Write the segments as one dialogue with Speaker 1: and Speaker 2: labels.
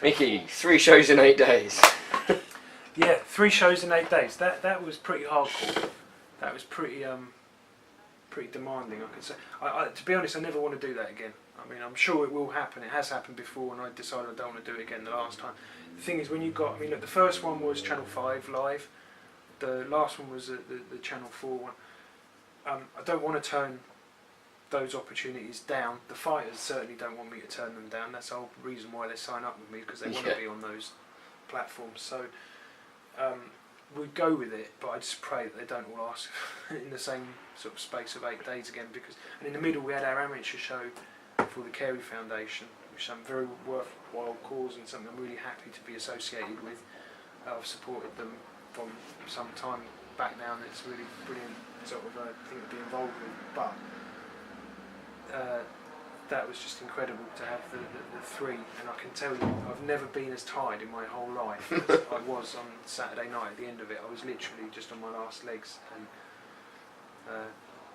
Speaker 1: Mickey, 3 shows in 8 days.
Speaker 2: Yeah, 3 shows in 8 days. That was pretty hardcore. That was pretty demanding, I could say. To be honest, I never want to do that again. I mean, I'm sure it will happen. It has happened before, and I decided I don't want to do it again the last time. The thing is, when you got, I mean, look, the first one was Channel 5 live. The last one was the Channel 4 one. I don't want to turn those opportunities down. The fighters certainly don't want me to turn them down. That's the whole reason why they sign up with me, because they want to be on those platforms. So we'd go with it, but I just pray that they don't all ask in the same sort of space of 8 days again. Because, and in the middle we had our amateur show for the Carey Foundation, which is a very worthwhile cause and something I'm really happy to be associated with. I've supported them from some time back now, and it's a really brilliant sort of thing to be involved with. But that was just incredible to have the 3, and I can tell you, I've never been as tired in my whole life as I was on Saturday night. At the end of it, I was literally just on my last legs, and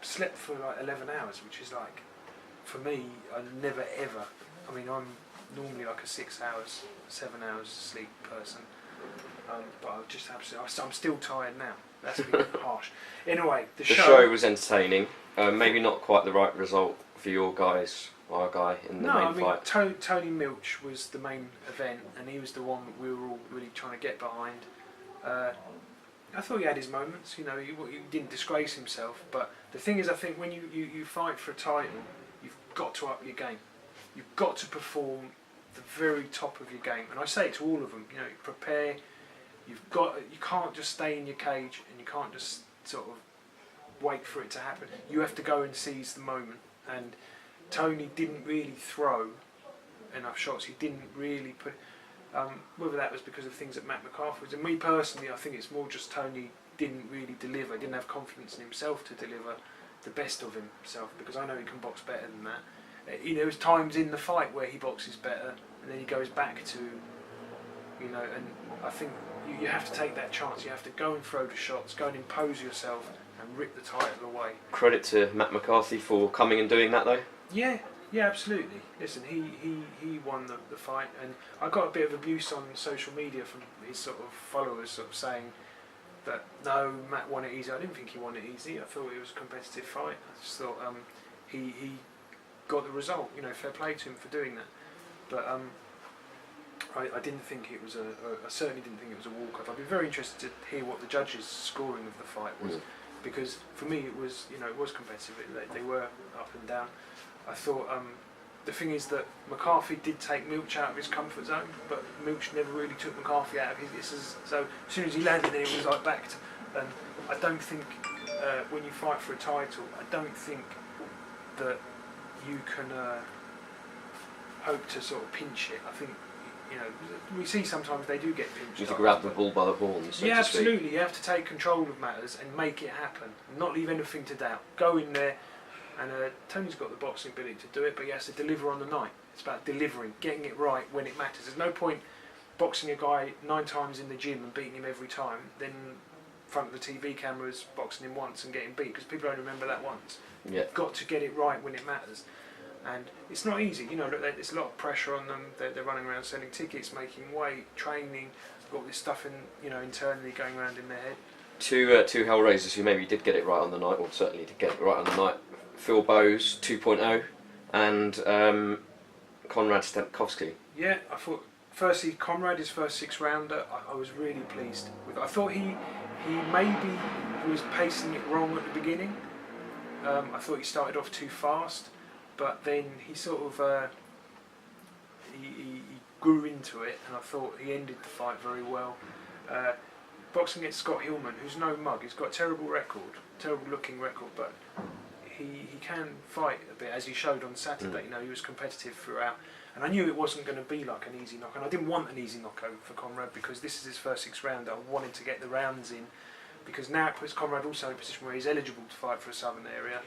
Speaker 2: slept for like 11 hours, which is like, for me, I never ever, I mean, I'm normally like a 6 hours, 7 hours sleep person, but I just absolutely, I'm still tired now. That's been harsh. Anyway, the show
Speaker 1: was entertaining. Maybe not quite the right result for your guys, our guy in the main fight.
Speaker 2: Tony Milch was the main event, and he was the one that we were all really trying to get behind. I thought he had his moments, you know, he didn't disgrace himself, but the thing is, I think when you fight for a title, you've got to up your game. You've got to perform the very top of your game, and I say it to all of them, you know, prepare. You can't just stay in your cage, and you can't just sort of wait for it to happen. You have to go and seize the moment, and Tony didn't really throw enough shots. He didn't really put, whether that was because of things that Matt McCarthy was, and me personally, I think it's more just Tony didn't really deliver, didn't have confidence in himself to deliver the best of himself, because I know he can box better than that. You know, there was times in the fight where he boxes better, and then he goes back to, you know, and I think you have to take that chance. You have to go and throw the shots, go and impose yourself, and rip the title away. Credit
Speaker 1: to Matt McCarthy for coming and doing that, though.
Speaker 2: Yeah, absolutely. Listen, he won the fight, and I got a bit of abuse on social media from his sort of followers, sort of saying that no, Matt won it easy. I didn't think he won it easy. I thought it was a competitive fight. I just thought he got the result. You know, fair play to him for doing that. But I didn't think it was I certainly didn't think it was a walk-off. I'd be very interested to hear what the judges' scoring of the fight was, because for me it was, you know, it was competitive. They were up and down. I thought the thing is that McCarthy did take Milch out of his comfort zone, but Milch never really took McCarthy out of his. So as soon as he landed, it was like back to. And I don't think when you fight for a title, I don't think that you can hope to sort of pinch it. I think, you know, we see sometimes they do get pinched.
Speaker 1: You have to grab the bull by the horns.
Speaker 2: Yeah, absolutely. You have to take control of matters and make it happen, and not leave anything to doubt. Go in there, and Tony's got the boxing ability to do it, but he has to deliver on the night. It's about delivering, getting it right when it matters. There's no point boxing a guy 9 times in the gym and beating him every time, then in front of the TV cameras boxing him once and getting beat, because people only remember that once.
Speaker 1: Yeah.
Speaker 2: You've got to get it right when it matters. And it's not easy, you know, look, there's a lot of pressure on them. They're running around selling tickets, making weight, training, got all this stuff internally going around in their head. Two
Speaker 1: Hellraisers who maybe did get it right on the night, or certainly did get it right on the night. Phil Bowes 2.0 and Konrad Stempkowski.
Speaker 2: Yeah, I thought, firstly, Konrad, his first 6-rounder, I was really pleased with. I thought he maybe was pacing it wrong at the beginning. I thought he started off too fast. But then he sort of he grew into it, and I thought he ended the fight very well. Boxing against Scott Hillman, who's no mug, he's got a terrible looking record, but he can fight a bit, as he showed on Saturday. You know, he was competitive throughout, and I knew it wasn't going to be like an easy knock, and I didn't want an easy knockout for Konrad, because this is his first 6-rounder. I wanted to get the rounds in, because now it puts Konrad also in a position where he's eligible to fight for a southern area.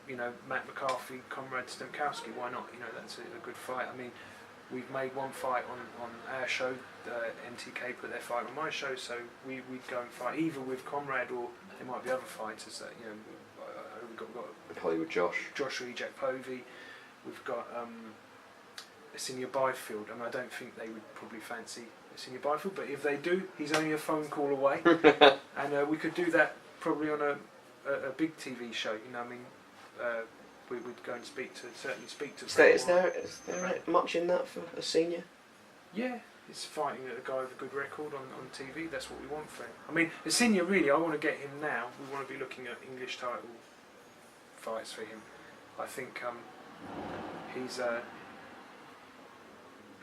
Speaker 2: You know, Matt McCarthy, Konrad Stempkowski, why not? You know, that's a good fight. I mean, we've made one fight on our show, MTK put their fight on my show, so we'd go and fight either with Konrad, or there might be other fighters that, you know, we've got
Speaker 1: Hollywood Josh.
Speaker 2: Joshua Jack Povey, we've got a senior Byfield. I mean, I don't think they would probably fancy a senior Byfield, but if they do, he's only a phone call away, and we could do that probably on a big TV show. You know, I mean, we'd go and certainly speak to.
Speaker 1: Is there much in that for a senior?
Speaker 2: Yeah, it's fighting a guy with a good record on TV. That's what we want for him. I mean, a senior really, I want to get him now. We want to be looking at English title fights for him. I think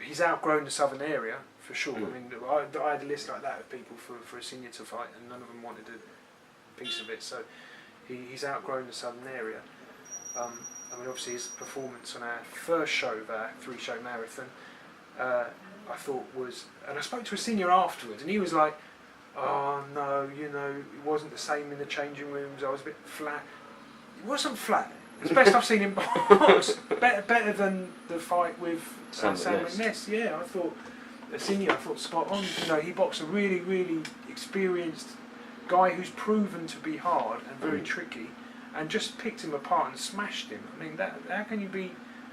Speaker 2: he's outgrown the southern area for sure. I mean, I had a list like that of people for a senior to fight, and none of them wanted a piece of it. So he's outgrown the southern area. I mean, obviously his performance on our first show of our 3-show marathon, I thought was, and I spoke to a senior afterwards, and he was like, "Oh no, you know, it wasn't the same in the changing rooms. I was a bit flat." It wasn't flat. It's the best I've seen him box. Better than the fight with Sam McNess. Yeah, I thought a senior. I thought spot on. You know, he boxed a really, really experienced guy who's proven to be hard and very tricky, and just picked him apart and smashed him. I mean, how can you be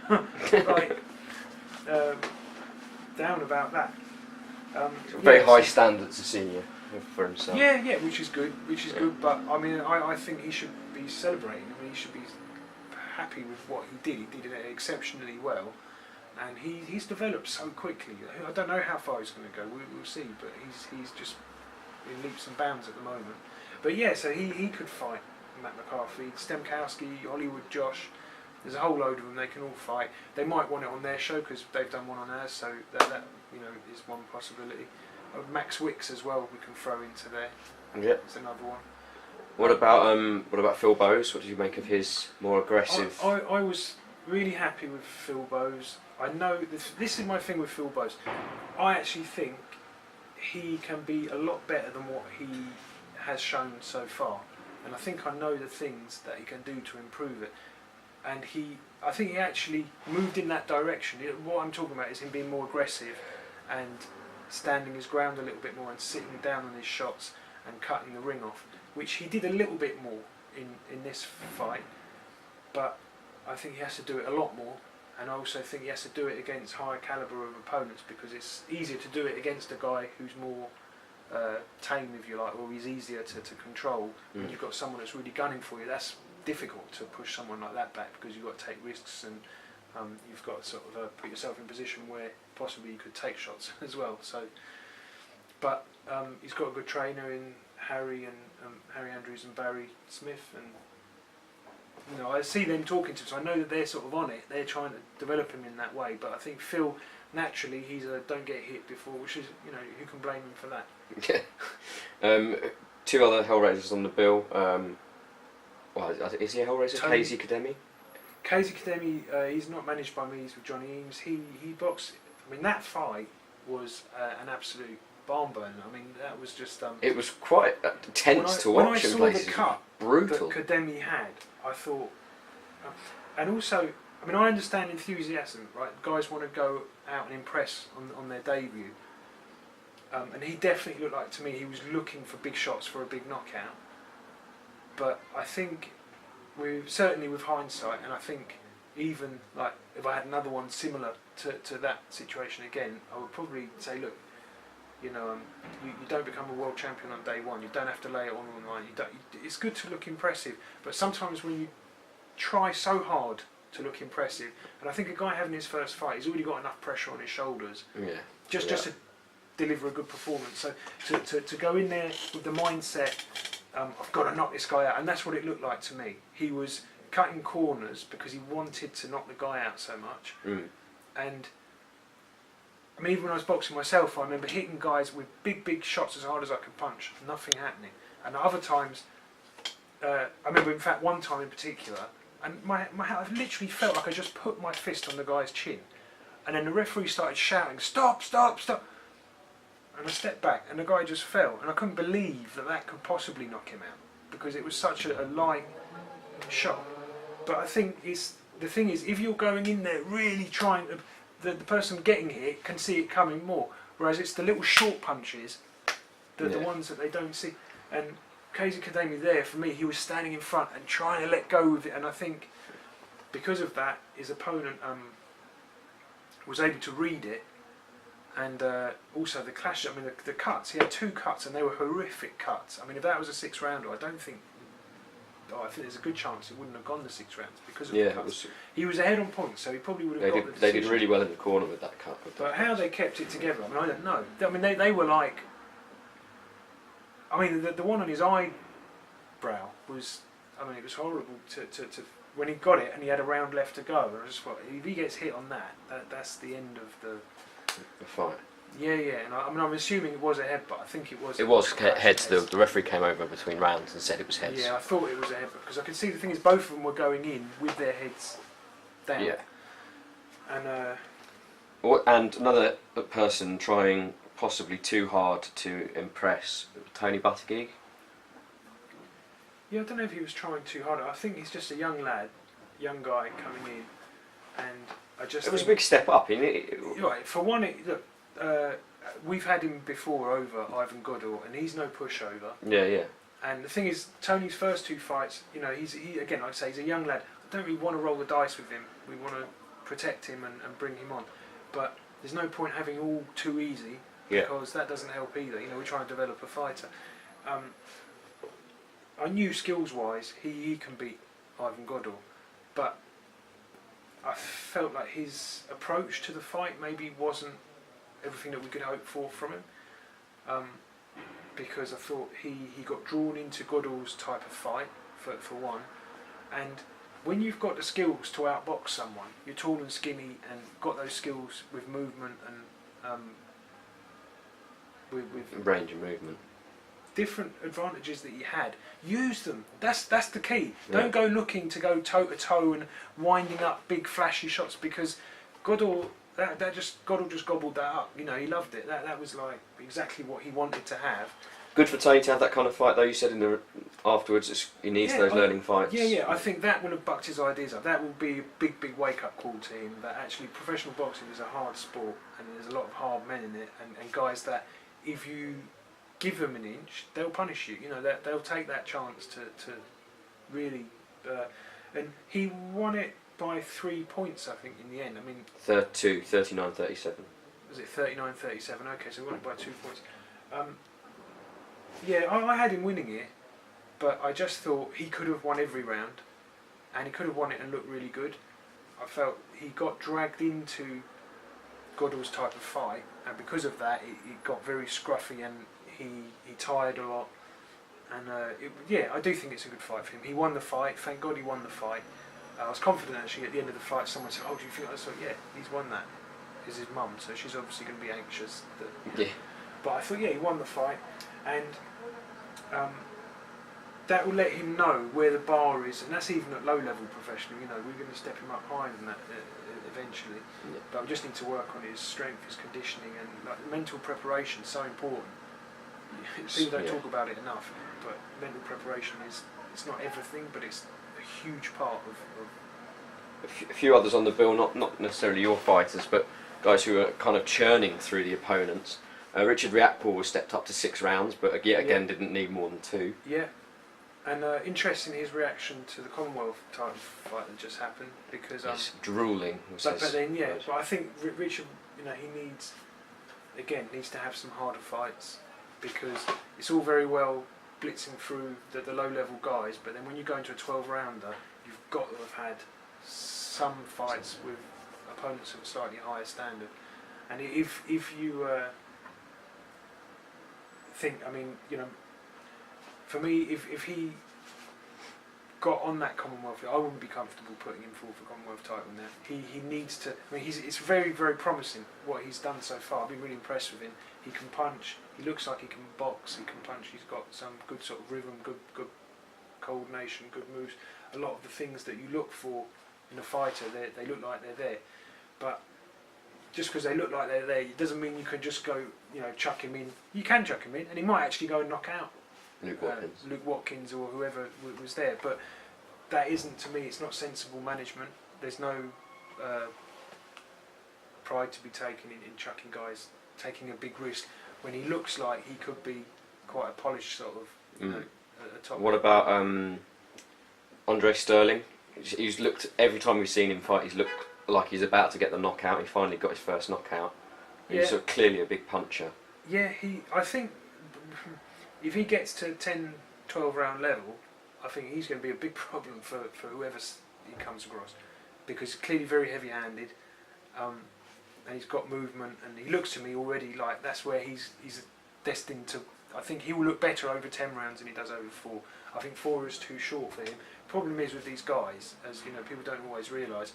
Speaker 2: like down about that?
Speaker 1: Very high standards, a senior for himself.
Speaker 2: Yeah, which is good. But I mean, I think he should be celebrating. I mean, he should be happy with what he did. He did it exceptionally well, and he's developed so quickly. I don't know how far he's going to go. We'll see. But he's just in leaps and bounds at the moment. But yeah, so he could fight Matt McCarthy, Stemkowski, Hollywood Josh. There's a whole load of them. They can all fight. They might want it on their show because they've done one on ours. So that you know is one possibility. Max Wicks as well. We can throw into there.
Speaker 1: Yeah, it's
Speaker 2: another one.
Speaker 1: What about Phil Bowes? What did you make of his more aggressive?
Speaker 2: I was really happy with Phil Bowes. I know this is my thing with Phil Bowes. I actually think he can be a lot better than what he has shown so far, and I think I know the things that he can do to improve it. And I think he actually moved in that direction. What I'm talking about is him being more aggressive and standing his ground a little bit more and sitting down on his shots and cutting the ring off, which he did a little bit more in this fight, but I think he has to do it a lot more, and I also think he has to do it against higher calibre of opponents, because it's easier to do it against a guy who's more tame, if you like, or he's easier to control. When you've got someone that's really gunning for you, that's difficult to push someone like that back, because you've got to take risks, and you've got to sort of put yourself in a position where possibly you could take shots as well. So, but he's got a good trainer in Harry Andrews and Barry Smith, and you know, I see them talking to him, so I know that they're sort of on it. They're trying to develop him in that way. But I think Phil, naturally, he's a don't get hit before, which is, you know, who can blame him for that?
Speaker 1: Yeah. 2 other Hellraisers on the bill. Well, is he a Hellraiser? Casey Kademi?
Speaker 2: Casey Kademi, he's not managed by me, he's with Johnny Eames. He boxed, I mean, that fight was an absolute barn burner. I mean, that was just...
Speaker 1: it was quite tense to watch in places.
Speaker 2: When I saw the cut
Speaker 1: brutal
Speaker 2: that Kademi had, I thought... and also, I mean, I understand enthusiasm, right? Guys want to go out and impress on their debut. And he definitely looked like, to me, he was looking for big shots for a big knockout. But I think, certainly with hindsight, and I think even like if I had another one similar to that situation again, I would probably say, look, you know, you don't become a world champion on day one. You don't have to lay it on the line. It's good to look impressive, but sometimes when you try so hard to look impressive, and I think a guy having his first fight, he's already got enough pressure on his shoulders.
Speaker 1: Yeah.
Speaker 2: Just to deliver a good performance. So to go in there with the mindset, I've got to knock this guy out, and that's what it looked like to me. He was cutting corners because he wanted to knock the guy out so much. And I mean, even when I was boxing myself, I remember hitting guys with big shots as hard as I could punch, nothing happening. And other times, I remember in fact one time in particular, and I literally felt like I just put my fist on the guy's chin, and then the referee started shouting, "Stop, stop, stop!" And I stepped back, and the guy just fell, and I couldn't believe that could possibly knock him out, because it was such a light shot. But I think the thing is, if you're going in there really trying to, the person getting hit can see it coming more, whereas it's the little short punches, the ones that they don't see. And Casey Kademi there, for me, he was standing in front and trying to let go of it, and I think because of that, his opponent, was able to read it, and also the clashes. I mean, the cuts. He had 2 cuts, and they were horrific cuts. I mean, if that was a 6 rounder, I think there's a good chance it wouldn't have gone the 6 rounds because of the cuts. He was ahead on points, so he probably would have got the decision.
Speaker 1: They did really well in the corner with that cut.
Speaker 2: But how they kept it together, I mean, I don't know. I mean, they were like. I mean, the one on his eyebrow was. I mean, it was horrible to when he got it and he had a round left to go. I just thought, if he gets hit on that's the end of the
Speaker 1: fight.
Speaker 2: Yeah, and I mean, I'm assuming it was a headbutt. I think it was.
Speaker 1: It was heads. The referee came over between rounds and said it was heads.
Speaker 2: Yeah, I thought it was a headbutt because I could see the thing is both of them were going in with their heads down.
Speaker 1: Yeah.
Speaker 2: And
Speaker 1: and another person trying possibly too hard to impress Tony Buttigieg.
Speaker 2: Yeah, I don't know if he was trying too hard. I think he's just a young lad, young guy coming in, and I just.
Speaker 1: It was a big step up, isn't it?
Speaker 2: Right. For one, look, we've had him before over Ivan Godor, and he's no pushover.
Speaker 1: Yeah.
Speaker 2: And the thing is, Tony's first 2 fights, you know, he again, like I say, he's a young lad. I don't really want to roll the dice with him. We want to protect him and bring him on. But there's no point having all too easy because that doesn't help either. You know, we're trying to develop a fighter. I knew skills-wise he can beat Ivan Godor, but I felt like his approach to the fight maybe wasn't everything that we could hope for from him, because I thought he got drawn into Godor's type of fight for one, and when you've got the skills to outbox someone, you're tall and skinny and got those skills with movement and with
Speaker 1: range of movement.
Speaker 2: Different advantages that he had, use them. That's the key. Don't go looking to go toe to toe and winding up big flashy shots because Godor just gobbled that up. You know, he loved it. That was like exactly what he wanted to have.
Speaker 1: Good for Tony to have that kind of fight, though. You said in the afterwards he needs those learning fights.
Speaker 2: Yeah. I think that will have bucked his ideas up. That will be a big wake up call to him. That actually professional boxing is a hard sport and there's a lot of hard men in it and guys that if you give them an inch, they'll punish you. You know, they'll take that chance to really. And he won it by 3 points, I think, in the end. I mean,
Speaker 1: 39-37.
Speaker 2: Was it 39-37? Okay, so he won it by 2 points. I had him winning it, but I just thought he could have won every round, and he could have won it and looked really good. I felt he got dragged into Godor's type of fight, and because of that, it got very scruffy and he tired a lot. And I do think it's a good fight for him. He won the fight. Thank God he won the fight. I was confident actually at the end of the fight. Someone said, "Oh, do you think?" I thought, "Yeah, he's won that." Is his mum, so she's obviously going to be anxious. But I thought, he won the fight, and that will let him know where the bar is, and that's even at low-level professional. You know, we're going to step him up higher than that eventually.
Speaker 1: Yeah.
Speaker 2: But we just need to work on his strength, his conditioning, and mental preparation is so important. People don't talk about it enough, but mental preparation it's not everything, but it's a huge part of
Speaker 1: a few others on the bill, not necessarily your fighters, but guys who are kind of churning through the opponents. Richard Riakporhe was stepped up to 6 rounds, but yet again didn't need more than 2. Yeah,
Speaker 2: and interesting his reaction to the Commonwealth title fight that just happened because
Speaker 1: he's drooling.
Speaker 2: But I think Richard, he needs to have some harder fights because it's all very well blitzing through the low-level guys, but then when you go into a 12-rounder, you've got to have had some fights with opponents of a slightly higher standard. And if you think, for me, if he got on that Commonwealth, I wouldn't be comfortable putting him forward for Commonwealth title now. He needs to. It's very, very promising what he's done so far. I've been really impressed with him. He can punch. He looks like he can box. He can punch. He's got some good sort of rhythm, good coordination, good moves. A lot of the things that you look for in a fighter, they look like they're there. But just because they look like they're there, it doesn't mean you can just go, chuck him in. You can chuck him in, and he might actually go and knock out Luke Watkins or whoever was there. But that isn't, to me, it's not sensible management. There's no pride to be taken in chucking guys, taking a big risk when he looks like he could be quite a polished sort of a top.
Speaker 1: What about Andre Sterling? He's looked, every time we've seen him fight, he's looked like he's about to get the knockout. He finally got his first knockout.
Speaker 2: Yeah.
Speaker 1: He's sort of clearly a big puncher.
Speaker 2: Yeah, I think if he gets to 10, 12 round level, I think he's going to be a big problem for whoever he comes across, because he's clearly very heavy-handed, and he's got movement, and he looks to me already like that's where he's destined to. I think he will look better over 10 rounds than he does over 4. I think 4 is too short for him. Problem is with these guys, as you know, people don't always realise,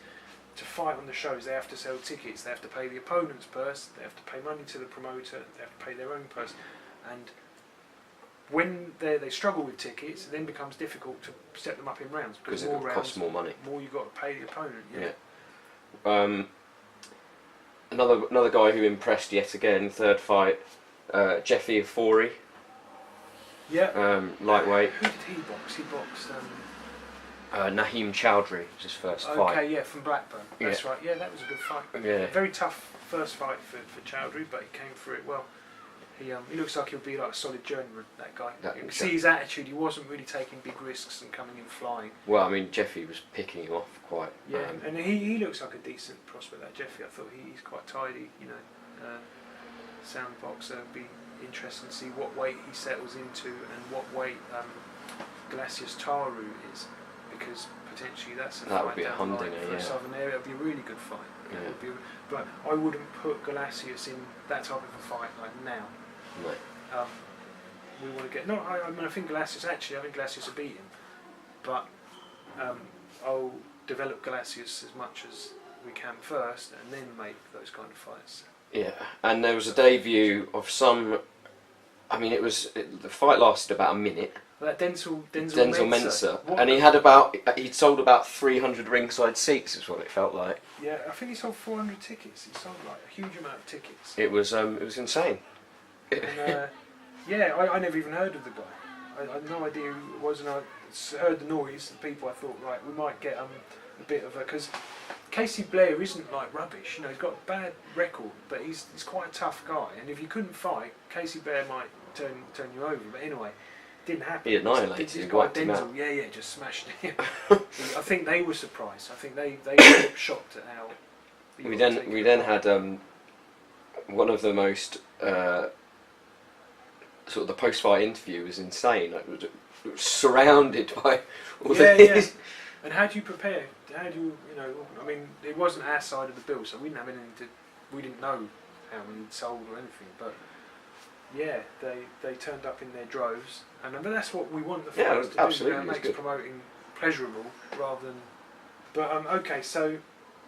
Speaker 2: to fight on the shows they have to sell tickets, they have to pay the opponent's purse, they have to pay money to the promoter, they have to pay their own purse, and when they struggle with tickets, it then becomes difficult to step them up in rounds,
Speaker 1: because
Speaker 2: more
Speaker 1: it
Speaker 2: rounds,
Speaker 1: costs more money.
Speaker 2: more you've got to pay the opponent.
Speaker 1: Another guy who impressed yet again, third fight, Jeffy Afori.
Speaker 2: Yeah.
Speaker 1: Lightweight.
Speaker 2: Who did he box? He boxed.
Speaker 1: Naheem Chowdhury was his first fight.
Speaker 2: Okay, yeah, from Blackburn. That's right. Yeah, that was a good fight.
Speaker 1: Yeah.
Speaker 2: Very tough first fight for Chowdhury, but he came through it well. He looks like he'll be like a solid journeyman, that guy. You can see his attitude. He wasn't really taking big risks and coming in flying.
Speaker 1: Well, I mean, Jeffy was picking him off quite.
Speaker 2: Yeah, and he looks like a decent prospect, that Jeffy. I thought he's quite tidy, you know. Sound boxer. It'd be interesting to see what weight he settles into and what weight Glacius Taru is, because potentially that's a
Speaker 1: that
Speaker 2: fight
Speaker 1: would be a
Speaker 2: down the
Speaker 1: humdinger,
Speaker 2: line for a southern area. It'd be a really good fight.
Speaker 1: Yeah.
Speaker 2: It would be, but I wouldn't put Glacius in that type of a fight like now.
Speaker 1: No.
Speaker 2: We want to get I mean, I think Glacius will beat him, but I'll develop Glacius as much as we can first, and then make those kind of fights.
Speaker 1: Yeah, and there was a debut of some. I mean, the fight lasted about a minute.
Speaker 2: Well, that Denzel
Speaker 1: Mensah, and he'd sold about 300 ringside seats, is what it felt like.
Speaker 2: Yeah, I think he sold 400 tickets. He sold like a huge amount of tickets.
Speaker 1: It was insane.
Speaker 2: And, yeah, I never even heard of the guy. I had no idea who it was, and I heard the noise. The people, I thought, right, we might get a bit of a, because Casey Blair isn't like rubbish. You know, he's got a bad record, but he's quite a tough guy. And if you couldn't fight, Casey Blair might turn you over. But anyway, it didn't happen.
Speaker 1: He annihilated him, wiped him out.
Speaker 2: Yeah, just smashed him. I think they were surprised. I think they were shocked at how.
Speaker 1: We then had one of the most sort of the post-fight interview was insane. Like, it was surrounded by all
Speaker 2: Yeah. And how do you prepare? How do you know? I mean, it wasn't our side of the bill, so we didn't have anything we didn't know how many sold or anything. But yeah, they turned up in their droves, and but that's what we want the fighters to
Speaker 1: absolutely,
Speaker 2: do. It makes promoting pleasurable rather than. But okay, so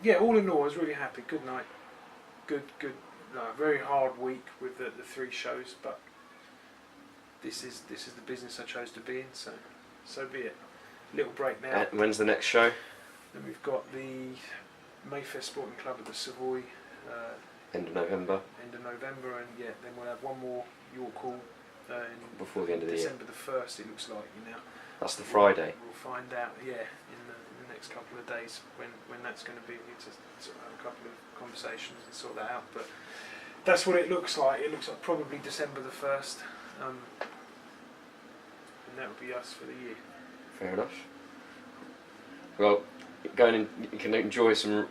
Speaker 2: yeah, all in all, I was really happy. Good night, good. No, very hard week with the 3 shows, but this is the business I chose to be in. So be it. Little break now.
Speaker 1: And when's the next show?
Speaker 2: Then we've got the Mayfair Sporting Club at the Savoy.
Speaker 1: End of November.
Speaker 2: And yeah, then we'll have one more York Hall
Speaker 1: before the end of the year.
Speaker 2: December the 1st. It looks like
Speaker 1: That's the Friday.
Speaker 2: We'll find out. Yeah, in the next couple of days when that's going to be. We need to sort of have a couple of conversations and sort that out. But that's what it looks like. It looks like probably December the 1st, and that will be us for the year.
Speaker 1: Fair enough. Well, you can enjoy some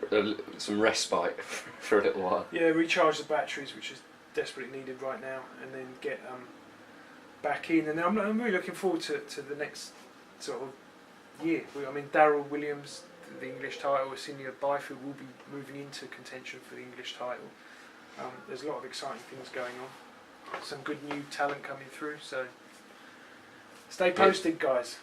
Speaker 1: respite for a little while.
Speaker 2: Yeah, recharge the batteries, which is desperately needed right now, and then get back in. And I'm really looking forward to the next sort of year. I mean, Darryl Williams, the English title, Senior Byfield will be moving into contention for the English title. There's a lot of exciting things going on. Some good new talent coming through. So stay posted, guys.